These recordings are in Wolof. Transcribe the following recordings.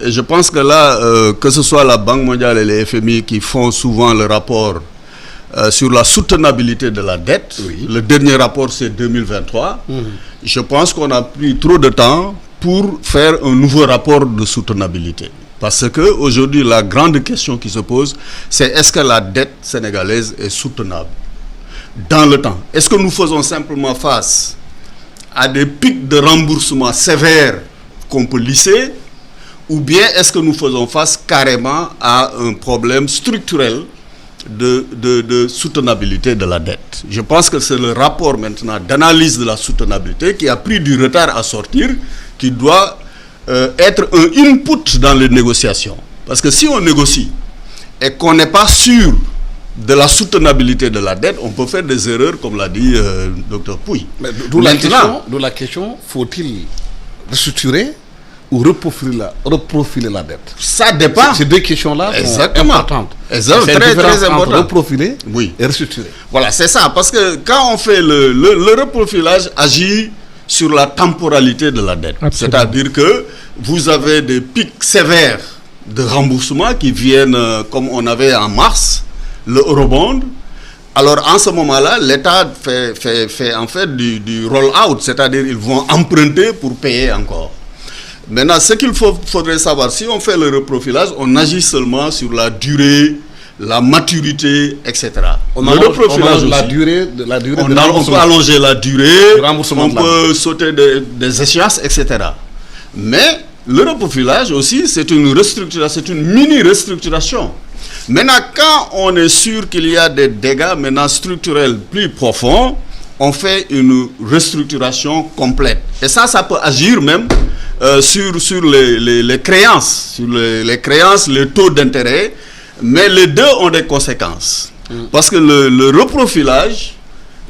Et je pense que là, que ce soit la Banque mondiale et les FMI qui font souvent le rapport sur la soutenabilité de la dette, le dernier rapport c'est 2023, je pense qu'on a pris trop de temps pour faire un nouveau rapport de soutenabilité. Parce qu'aujourd'hui, la grande question qui se pose, c'est est-ce que la dette sénégalaise est soutenable dans le temps? Est-ce que nous faisons simplement face à des pics de remboursement sévères qu'on peut lisser, ou bien est-ce que nous faisons face carrément à un problème structurel de soutenabilité de la dette? Je pense que c'est le rapport maintenant d'analyse de la soutenabilité qui a pris du retard à sortir, qui doit être un input dans les négociations. Parce que si on négocie et qu'on n'est pas sûr de la soutenabilité de la dette, on peut faire des erreurs, comme l'a dit Dr Pouy. D'où la question, faut-il restructurer ou reprofiler la dette? Ça dépend. Ces deux questions-là sont importantes. Exactement. C'est très important. Reprofiler et restructurer. Voilà, c'est ça. Parce que quand on fait le reprofilage agit sur la temporalité de la dette. C'est-à-dire que vous avez des pics sévères de remboursement qui viennent comme on avait en mars, le eurobond. Alors en ce moment-là, l'État fait en fait du roll-out, c'est-à-dire ils vont emprunter pour payer encore. Maintenant, ce qu'il faudrait savoir, si on fait le reprofilage, on agit seulement sur la durée, la maturité, etc. On allonge la durée on peut allonger la durée, on peut sauter des échéances, etc. Mais le reprofilage aussi, c'est une restructuration, c'est une mini-restructuration. Maintenant, quand on est sûr qu'il y a des dégâts maintenant structurels plus profonds, on fait une restructuration complète. Et ça peut agir même sur les créances, les taux d'intérêt. Mais les deux ont des conséquences. Parce que le reprofilage,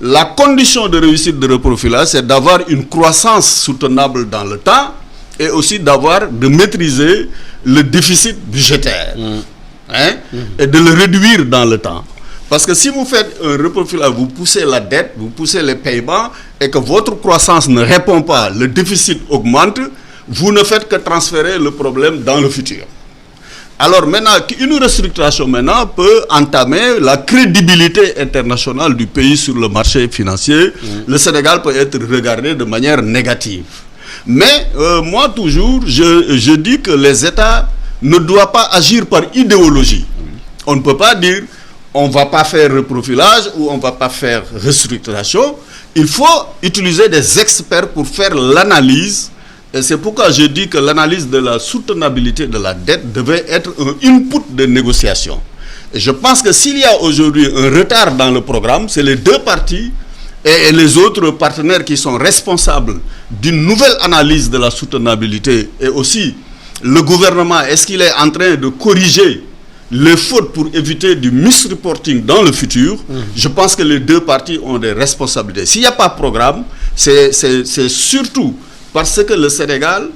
la condition de réussite de reprofilage, c'est d'avoir une croissance soutenable dans le temps et aussi de maîtriser le déficit budgétaire. Et de le réduire dans le temps. Parce que si vous faites un reprofilage, vous poussez la dette, vous poussez les paiements et que votre croissance ne répond pas, le déficit augmente, vous ne faites que transférer le problème dans le futur. Alors maintenant, une restructuration maintenant peut entamer la crédibilité internationale du pays sur le marché financier. Le Sénégal peut être regardé de manière négative. Mais moi toujours, je dis que les États ne doivent pas agir par idéologie. On ne peut pas dire on ne va pas faire reprofilage ou on ne va pas faire restructuration. Il faut utiliser des experts pour faire l'analyse. Et c'est pourquoi je dis que l'analyse de la soutenabilité de la dette devait être un input de négociation. Et je pense que s'il y a aujourd'hui un retard dans le programme, c'est les deux parties et les autres partenaires qui sont responsables d'une nouvelle analyse de la soutenabilité. Et aussi, le gouvernement, est-ce qu'il est en train de corriger les fautes pour éviter du misreporting dans le futur? Je pense que les deux parties ont des responsabilités. S'il n'y a pas de programme, c'est surtout parce que le Sénégal,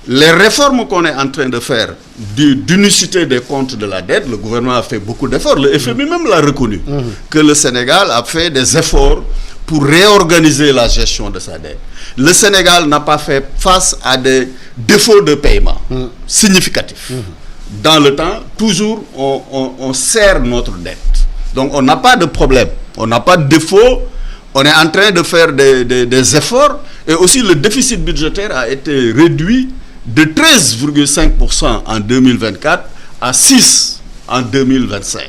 les réformes qu'on est en train de faire d'unicité des comptes de la dette, le gouvernement a fait beaucoup d'efforts. Le FMI même l'a reconnu, que le Sénégal a fait des efforts pour réorganiser la gestion de sa dette. Le Sénégal n'a pas fait face à des défauts de paiement significatifs. Dans le temps, toujours, on serre notre dette. Donc, on n'a pas de problème. On n'a pas de défaut. On est en train de faire des efforts. Et aussi, le déficit budgétaire a été réduit de 13,5% en 2024 à 6% en 2025.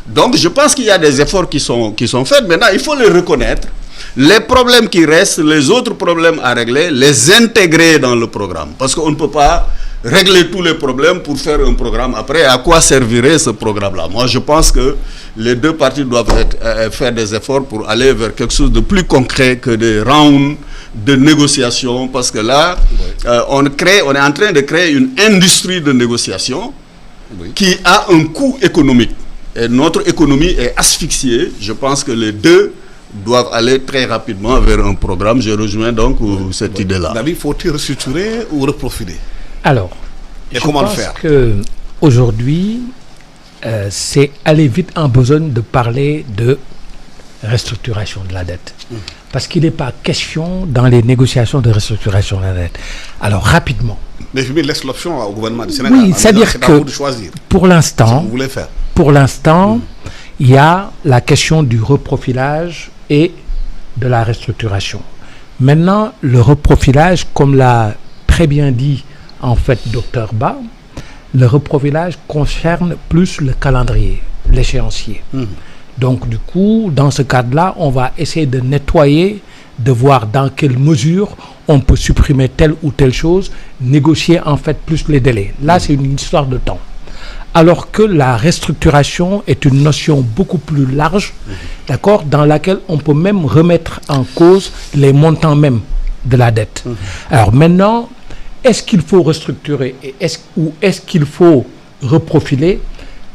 Donc, je pense qu'il y a des efforts qui sont faits. Maintenant, il faut les reconnaître. Les problèmes qui restent, les autres problèmes à régler, les intégrer dans le programme. Parce qu'on ne peut pas régler tous les problèmes pour faire un programme. Après, à quoi servirait ce programme-là? Moi, je pense que les deux parties doivent faire des efforts pour aller vers quelque chose de plus concret que des rounds de négociation. Parce que là, on est en train de créer une industrie de négociation qui a un coût économique. Et notre économie est asphyxiée. Je pense que les deux doivent aller très rapidement vers un programme. Je rejoins donc cette idée-là. David, faut-il restructurer ou reprofiler? Alors, et comment le faire? Qu'aujourd'hui, c'est aller vite en besogne de parler de restructuration de la dette. Parce qu'il n'est pas question dans les négociations de restructuration de la dette. Alors, rapidement. Mais FMI laisse l'option au gouvernement du Sénégal. Oui, c'est-à-dire que pour l'instant, il y a la question du reprofilage et de la restructuration. Maintenant, le reprofilage, comme l'a très bien dit en fait Dr Ba, le reprofilage concerne plus le calendrier, l'échéancier. Donc du coup, dans ce cadre-là, on va essayer de nettoyer, de voir dans quelle mesure on peut supprimer telle ou telle chose, négocier en fait plus les délais. Là, c'est une histoire de temps. Alors que la restructuration est une notion beaucoup plus large, d'accord, dans laquelle on peut même remettre en cause les montants même de la dette. Alors maintenant, est-ce qu'il faut restructurer ou est-ce qu'il faut reprofiler?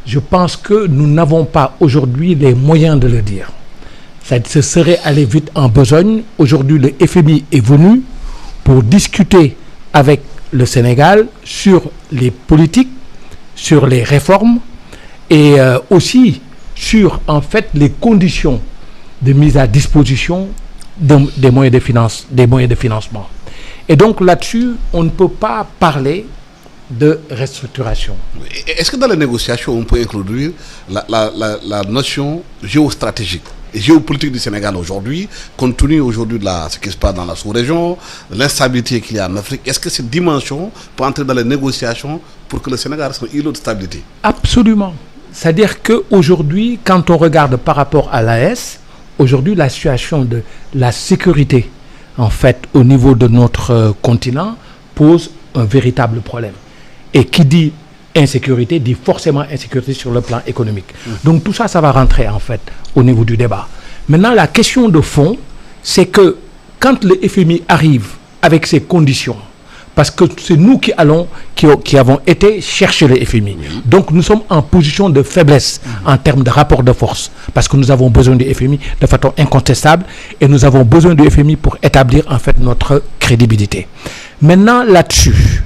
Je pense que nous n'avons pas aujourd'hui les moyens de le dire. Ça serait aller vite en besogne. Aujourd'hui, le FMI est venu pour discuter avec le Sénégal sur les politiques, sur les réformes et aussi sur en fait les conditions de mise à disposition des moyens de financement. Et donc là-dessus, on ne peut pas parler de restructuration. Est-ce que dans les négociations, on peut introduire la notion géostratégique et géopolitique du Sénégal aujourd'hui, compte tenu aujourd'hui de ce qui se passe dans la sous-région, l'instabilité qu'il y a en Afrique? Est-ce que cette dimension peut entrer dans les négociations pour que le Sénégal soit un îlot de stabilité? Absolument. C'est-à-dire qu'aujourd'hui, quand on regarde par rapport à l'AES, aujourd'hui, la situation de la sécurité, en fait, au niveau de notre continent, pose un véritable problème. Et qui dit insécurité dit forcément insécurité sur le plan économique. Donc tout ça, ça va rentrer en fait au niveau du débat. Maintenant, la question de fond, c'est que quand le FMI arrive avec ces conditions, parce que c'est nous qui avons été chercher le FMI. Donc nous sommes en position de faiblesse en termes de rapport de force, parce que nous avons besoin du FMI de façon incontestable et nous avons besoin du FMI pour établir en fait notre crédibilité. Maintenant, là-dessus,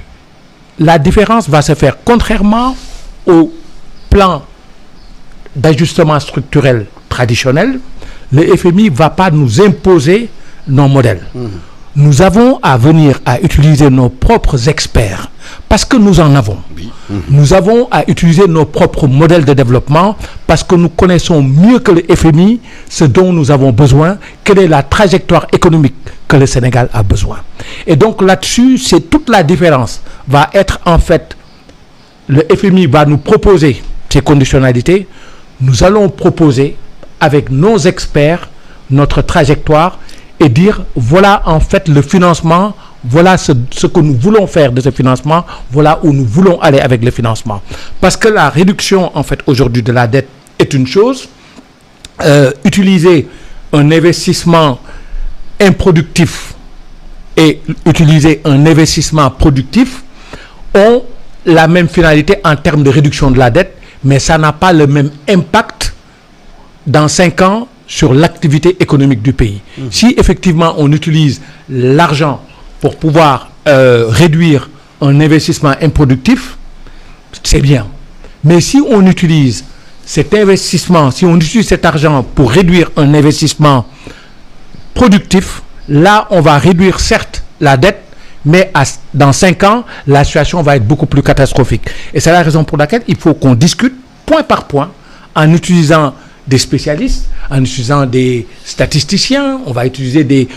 la différence va se faire contrairement au plan d'ajustement structurel traditionnel. Le FMI ne va pas nous imposer nos modèles. Nous avons à venir à utiliser nos propres experts parce que nous en avons. Nous avons à utiliser nos propres modèles de développement parce que nous connaissons mieux que le FMI ce dont nous avons besoin, quelle est la trajectoire économique que le Sénégal a besoin. Et donc là-dessus, c'est toute la différence va être en fait, le FMI va nous proposer ces conditionnalités, nous allons proposer avec nos experts notre trajectoire et dire voilà en fait le financement, voilà ce que nous voulons faire de ce financement, voilà où nous voulons aller avec le financement. Parce que la réduction en fait aujourd'hui de la dette est une chose, utiliser un investissement improductif et utiliser un investissement productif ont la même finalité en termes de réduction de la dette, mais ça n'a pas le même impact dans 5 ans sur l'activité économique du pays. Si effectivement on utilise l'argent pour pouvoir réduire un investissement improductif, c'est bien. Mais si on utilise cet investissement, si on utilise cet argent pour réduire un investissement productif, là on va réduire certes la dette, mais dans 5 ans, la situation va être beaucoup plus catastrophique. Et c'est la raison pour laquelle il faut qu'on discute point par point en utilisant des spécialistes, en utilisant des statisticiens, on va utiliser des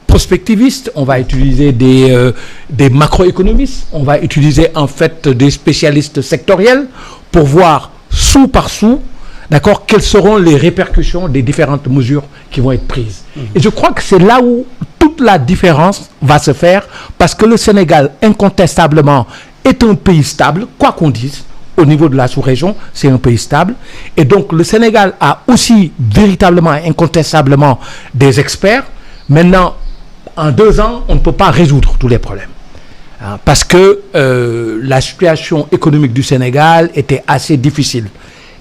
prospectivistes, on va utiliser des macroéconomistes, on va utiliser en fait des spécialistes sectoriels pour voir sou par sou, d'accord, quelles seront les répercussions des différentes mesures qui vont être prises. Et je crois que c'est là où toute la différence va se faire, parce que le Sénégal, incontestablement, est un pays stable, quoi qu'on dise. Au niveau de la sous-région, c'est un pays stable. Et donc, le Sénégal a aussi véritablement, incontestablement, des experts. Maintenant, en 2 ans, on ne peut pas résoudre tous les problèmes. Parce que la situation économique du Sénégal était assez difficile.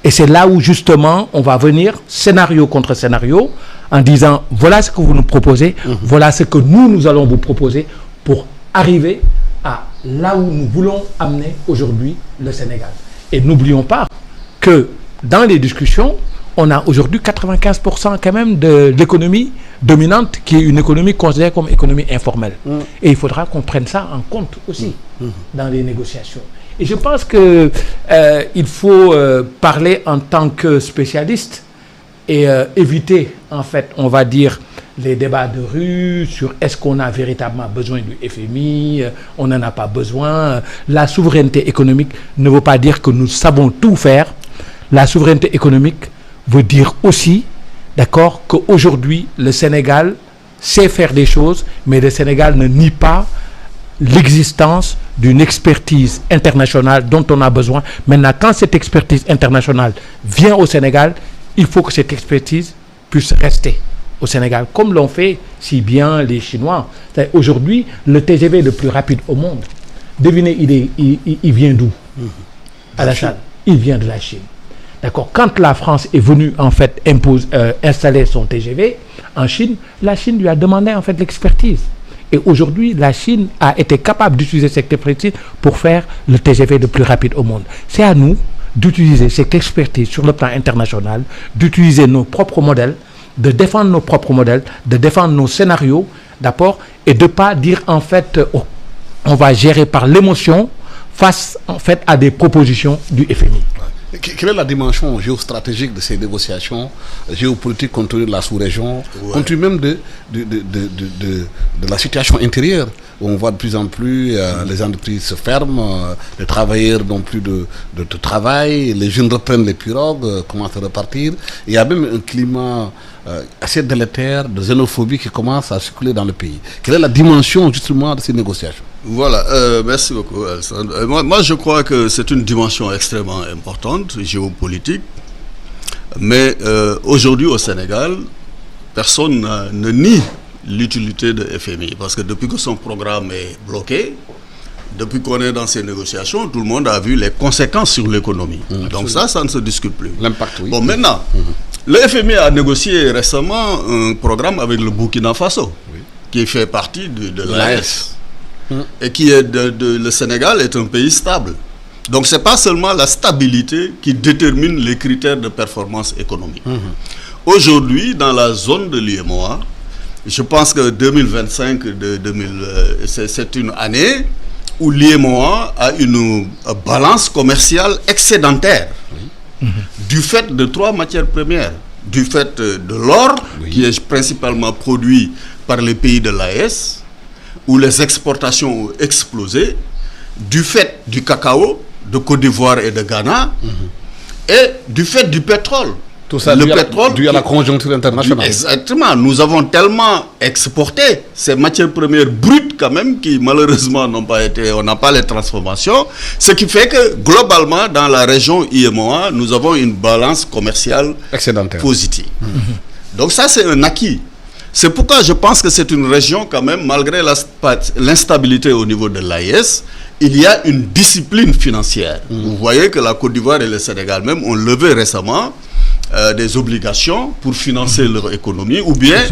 Et c'est là où, justement, on va venir scénario contre scénario en disant, voilà ce que vous nous proposez, voilà ce que nous allons vous proposer pour arriver à là où nous voulons amener aujourd'hui le Sénégal. Et n'oublions pas que dans les discussions, on a aujourd'hui 95% quand même de l'économie dominante qui est une économie considérée comme économie informelle. Et il faudra qu'on prenne ça en compte aussi dans les négociations. Et je pense que il faut parler en tant que spécialiste et éviter, en fait, on va dire, les débats de rue sur est-ce qu'on a véritablement besoin du FMI, on n'en a pas besoin. La souveraineté économique ne veut pas dire que nous savons tout faire. La souveraineté économique veut dire aussi, d'accord, qu'aujourd'hui, le Sénégal sait faire des choses, mais le Sénégal ne nie pas l'existence d'une expertise internationale dont on a besoin. Maintenant, quand cette expertise internationale vient au Sénégal, il faut que cette expertise puisse rester au Sénégal, comme l'ont fait si bien les Chinois. Aujourd'hui, le TGV le plus rapide au monde, devinez, il vient d'où? À la Chine. Il vient de la Chine. D'accord. Quand la France est venue en fait installer son TGV en Chine, la Chine lui a demandé en fait l'expertise. Et aujourd'hui, la Chine a été capable d'utiliser cette expertise pour faire le TGV le plus rapide au monde. C'est à nous d'utiliser cette expertise sur le plan international, d'utiliser nos propres modèles, de défendre nos propres modèles, de défendre nos scénarios, d'abord, et de ne pas dire en fait, on va gérer par l'émotion face en fait à des propositions du FMI. Quelle est la dimension géostratégique de ces négociations géopolitiques compte tenu de la sous-région, compte tenu même de la situation intérieure, où on voit de plus en plus les entreprises se ferment, les travailleurs n'ont plus de travail, les jeunes reprennent les pirogues, commencent à repartir. Il y a même un climat assez délétère de xénophobie qui commence à circuler dans le pays. Quelle est la dimension justement de ces négociations? Voilà, merci beaucoup, Alessandre. Moi, je crois que c'est une dimension extrêmement importante, géopolitique. Mais aujourd'hui au Sénégal, personne ne nie l'utilité de FMI. Parce que depuis que son programme est bloqué, depuis qu'on est dans ces négociations, tout le monde a vu les conséquences sur l'économie. Donc ça ne se discute plus. L'impact, oui. Bon, maintenant, le FMI a négocié récemment un programme avec le Burkina Faso, qui fait partie de l'AES. Et qui est le Sénégal est un pays stable. Donc ce n'est pas seulement la stabilité qui détermine les critères de performance économique. Aujourd'hui, dans la zone de l'UEMOA, je pense que 2025, c'est une année où l'UEMOA a une balance commerciale excédentaire du fait de 3 matières premières. Du fait de l'or, qui est principalement produit par les pays de l'AES, où les exportations ont explosé, du fait du cacao, de Côte d'Ivoire et de Ghana, et du fait du pétrole. Tout ça dû à la conjoncture internationale. Exactement. Nous avons tellement exporté ces matières premières brutes quand même qui malheureusement n'ont pas été, on n'a pas les transformations, ce qui fait que globalement dans la région IMOA, nous avons une balance commerciale excédentaire positive. Donc ça c'est un acquis. C'est pourquoi je pense que c'est une région quand même, malgré l'instabilité au niveau de l'AES, il y a une discipline financière. Vous voyez que la Côte d'Ivoire et le Sénégal même ont levé récemment des obligations pour financer leur économie ou bien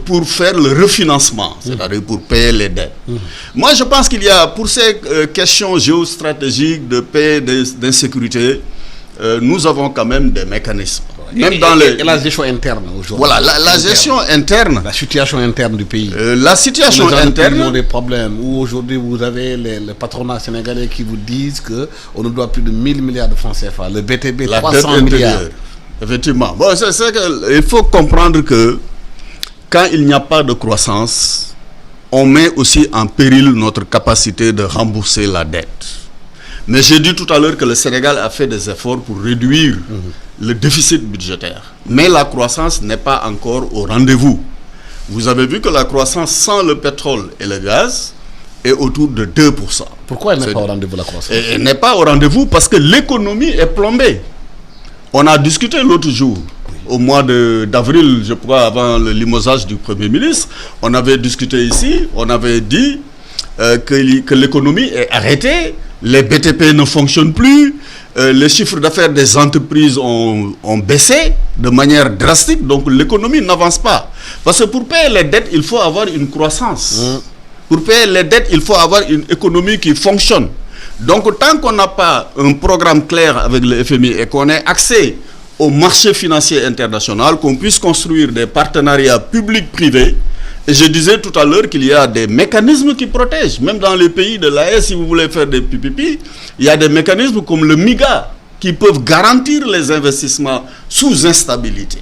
pour faire le refinancement, c'est-à-dire pour payer les dettes. Moi, je pense qu'il y a, pour ces questions géostratégiques de paix, d'insécurité, nous avons quand même des mécanismes. Même dans et la gestion interne aujourd'hui. Voilà, la gestion interne. La situation interne du pays. La situation interne. Ils ont des problèmes. Où aujourd'hui vous avez les patronats sénégalais qui vous disent qu'on ne doit plus de 1000 milliards de francs CFA. Le BTB, la 300 milliards. Effectivement. Bon, il faut comprendre que quand il n'y a pas de croissance, on met aussi en péril notre capacité de rembourser la dette. Mais j'ai dit tout à l'heure que le Sénégal a fait des efforts pour réduire le déficit budgétaire. Mais la croissance n'est pas encore au rendez-vous. Vous avez vu que la croissance sans le pétrole et le gaz est autour de 2%. Pourquoi elle n'est pas au rendez-vous, la croissance? Elle n'est pas au rendez-vous parce que l'économie est plombée. On a discuté l'autre jour, au mois d'avril, je crois, avant le limogeage du Premier ministre, on avait discuté ici, on avait dit que l'économie est arrêtée, les BTP ne fonctionnent plus, les chiffres d'affaires des entreprises ont baissé de manière drastique, donc l'économie n'avance pas. Parce que pour payer les dettes, il faut avoir une croissance. Pour payer les dettes, il faut avoir une économie qui fonctionne. Donc tant qu'on n'a pas un programme clair avec le FMI et qu'on ait accès au marché financier international, qu'on puisse construire des partenariats publics-privés. Et je disais tout à l'heure qu'il y a des mécanismes qui protègent. Même dans les pays de l'AES, si vous voulez faire des PPP, il y a des mécanismes comme le MIGA qui peuvent garantir les investissements sous instabilité.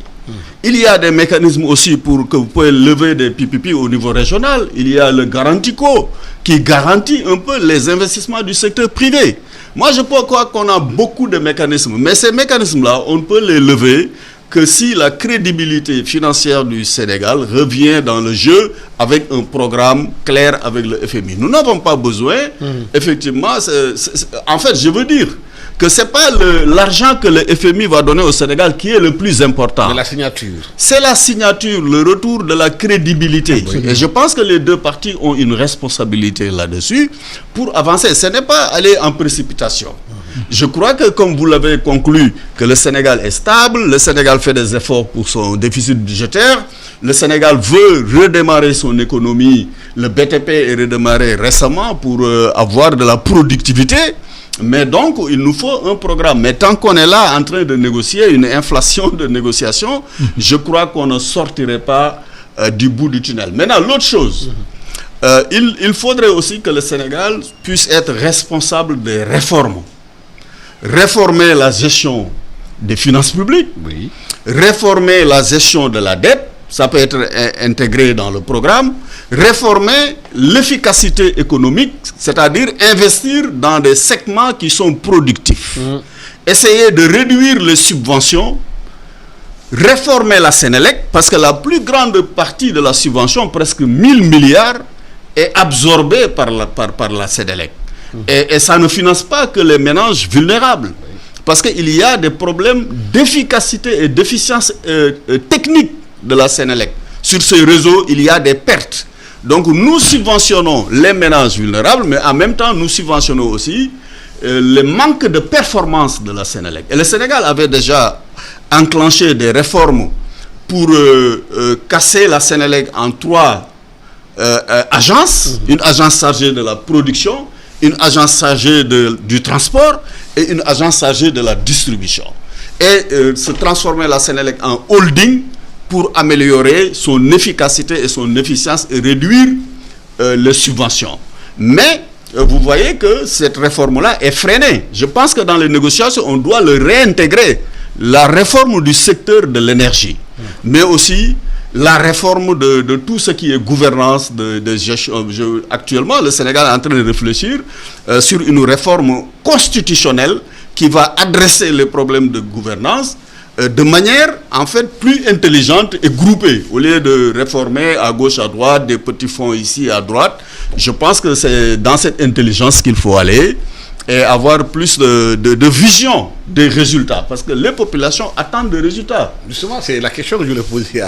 Il y a des mécanismes aussi pour que vous pouvez lever des PPP au niveau régional. Il y a le Garantico qui garantit un peu les investissements du secteur privé. Moi, je crois qu'on a beaucoup de mécanismes. Mais ces mécanismes-là, on ne peut les lever que si la crédibilité financière du Sénégal revient dans le jeu avec un programme clair avec le FMI. Nous n'avons pas besoin, effectivement, en fait, je veux dire que ce n'est pas l'argent que le FMI va donner au Sénégal qui est le plus important. Mais la signature. C'est la signature, le retour de la crédibilité. Oui. Et je pense que les deux parties ont une responsabilité là-dessus pour avancer. Ce n'est pas aller en précipitation. Je crois que, comme vous l'avez conclu, que le Sénégal est stable, le Sénégal fait des efforts pour son déficit budgétaire, le Sénégal veut redémarrer son économie, le BTP est redémarré récemment pour avoir de la productivité, mais donc il nous faut un programme. Mais tant qu'on est là en train de négocier une inflation de négociation, je crois qu'on ne sortirait pas du bout du tunnel. Maintenant, l'autre chose, il faudrait aussi que le Sénégal puisse être responsable des réformes. Réformer la gestion des finances publiques, oui. Réformer la gestion de la dette, ça peut être intégré dans le programme, réformer l'efficacité économique, c'est-à-dire investir dans des segments qui sont productifs, essayer de réduire les subventions, réformer la Sénélec, parce que la plus grande partie de la subvention, presque 1000 milliards, est absorbée par la Sénélec. Et ça ne finance pas que les ménages vulnérables. Parce qu'il y a des problèmes d'efficacité et d'efficience technique de la Sénélec. Sur ces réseaux, il y a des pertes. Donc nous subventionnons les ménages vulnérables, mais en même temps, nous subventionnons aussi le manque de performance de la Sénélec. Et le Sénégal avait déjà enclenché des réformes pour casser la Sénélec en 3 agences. Une agence chargée de la production, une agence chargée du transport et une agence chargée de la distribution. Et se transformer la Sénélec en holding pour améliorer son efficacité et son efficience et réduire les subventions. Mais vous voyez que cette réforme-là est freinée. Je pense que dans les négociations, on doit le réintégrer. La réforme du secteur de l'énergie, mais aussi la réforme de tout ce qui est gouvernance de gestion. Actuellement, le Sénégal est en train de réfléchir sur une réforme constitutionnelle qui va adresser les problèmes de gouvernance de manière, en fait, plus intelligente et groupée. Au lieu de réformer à gauche, à droite, des petits fonds ici à droite, je pense que c'est dans cette intelligence qu'il faut aller et avoir plus de vision des résultats. Parce que les populations attendent des résultats. Justement, c'est la question que je voulais poser